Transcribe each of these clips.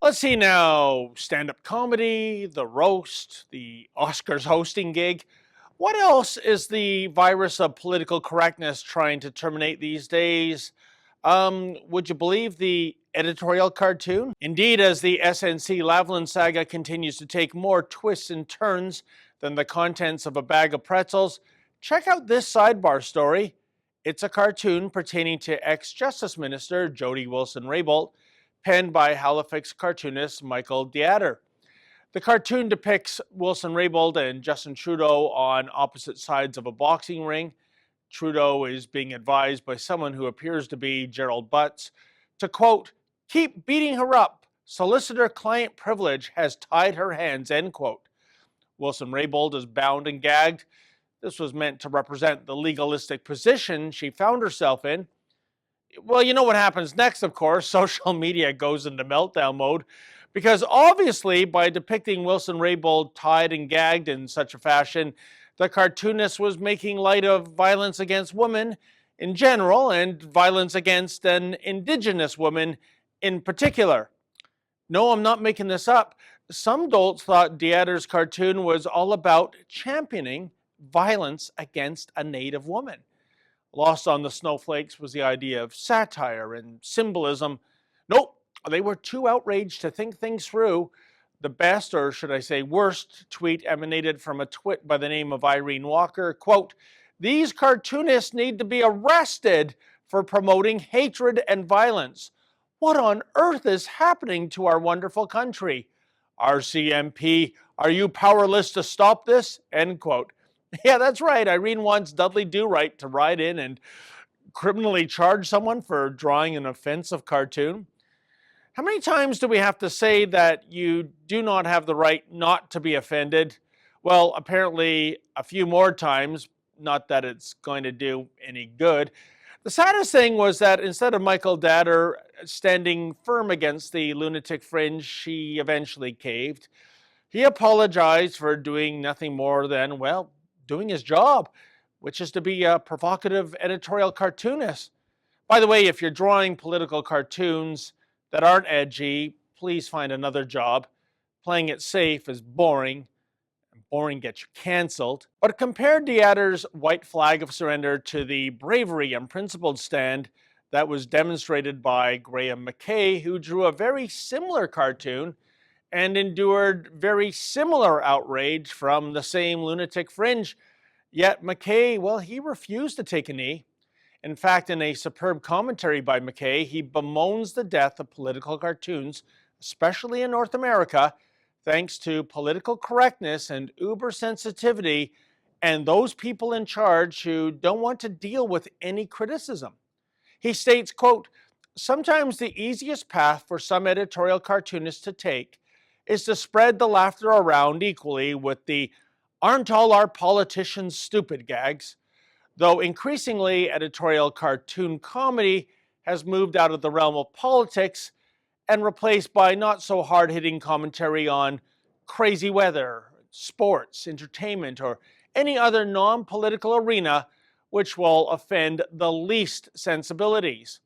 Let's see now. Stand-up comedy, the roast, the Oscars hosting gig. What else is the virus of political correctness trying to terminate these days? Would you believe the editorial cartoon? Indeed, as the SNC-Lavalin saga continues to take more twists and turns than the contents of a bag of pretzels, check out this sidebar story. It's a cartoon pertaining to ex-Justice Minister Jody Wilson-Raybould, penned by Halifax cartoonist Michael Deatter. The cartoon depicts Wilson-Raybould and Justin Trudeau on opposite sides of a boxing ring. Trudeau is being advised by someone who appears to be Gerald Butts to, quote, keep beating her up. Solicitor-client privilege has tied her hands, end quote. Wilson-Raybould is bound and gagged. This was meant to represent the legalistic position she found herself in. Well, you know what happens next, of course. Social media goes into meltdown mode because obviously by depicting Wilson-Raybould tied and gagged in such a fashion, the cartoonist was making light of violence against women in general and violence against an Indigenous woman in particular. No, I'm not making this up. Some dolts thought Deatter's cartoon was all about championing violence against a Native woman. Lost on the snowflakes was the idea of satire and symbolism. Nope, they were too outraged to think things through. The best, or should I say worst, tweet emanated from a twit by the name of Irene Walker. Quote, these cartoonists need to be arrested for promoting hatred and violence. What on earth is happening to our wonderful country? RCMP, are you powerless to stop this? End quote. Yeah, that's right. Irene wants Dudley Do-Right to ride in and criminally charge someone for drawing an offensive cartoon. How many times do we have to say that you do not have the right not to be offended? Well, apparently a few more times, not that it's going to do any good. The saddest thing was that instead of Michael Deatter standing firm against the lunatic fringe, he eventually caved. He apologized for doing nothing more than, well, doing his job, which is to be a provocative editorial cartoonist. By the way, if you're drawing political cartoons that aren't edgy, please find another job. Playing it safe is boring, and boring gets you canceled. But compare Deatter's white flag of surrender to the bravery and principled stand that was demonstrated by Graham McKay, who drew a very similar cartoon and endured very similar outrage from the same lunatic fringe. Yet McKay, well, he refused to take a knee. In fact, in a superb commentary by McKay, he bemoans the death of political cartoons, especially in North America, thanks to political correctness and uber sensitivity and those people in charge who don't want to deal with any criticism. He states, quote, sometimes the easiest path for some editorial cartoonists to take is to spread the laughter around equally with the aren't all our politicians stupid gags, though increasingly editorial cartoon comedy has moved out of the realm of politics and replaced by not so hard-hitting commentary on crazy weather, sports, entertainment, or any other non-political arena which will offend the least sensibilities.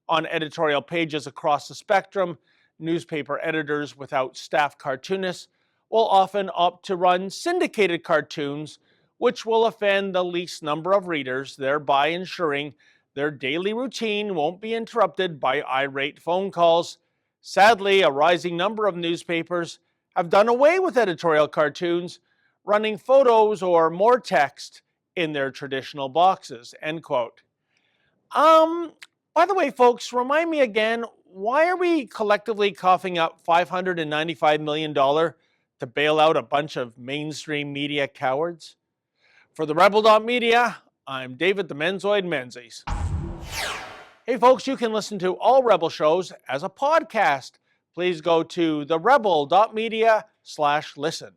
On editorial pages across the spectrum, newspaper editors without staff cartoonists will often opt to run syndicated cartoons which will offend the least number of readers, thereby ensuring their daily routine won't be interrupted by irate phone calls. Sadly, a rising number of newspapers have done away with editorial cartoons, running photos or more text in their traditional boxes, end quote. By the way, folks, remind me again, why are we collectively coughing up $595 million to bail out a bunch of mainstream media cowards? For the Rebel.media, I'm David the Menzoid Menzies. Hey folks, you can listen to all Rebel shows as a podcast. Please go to therebel.media/listen.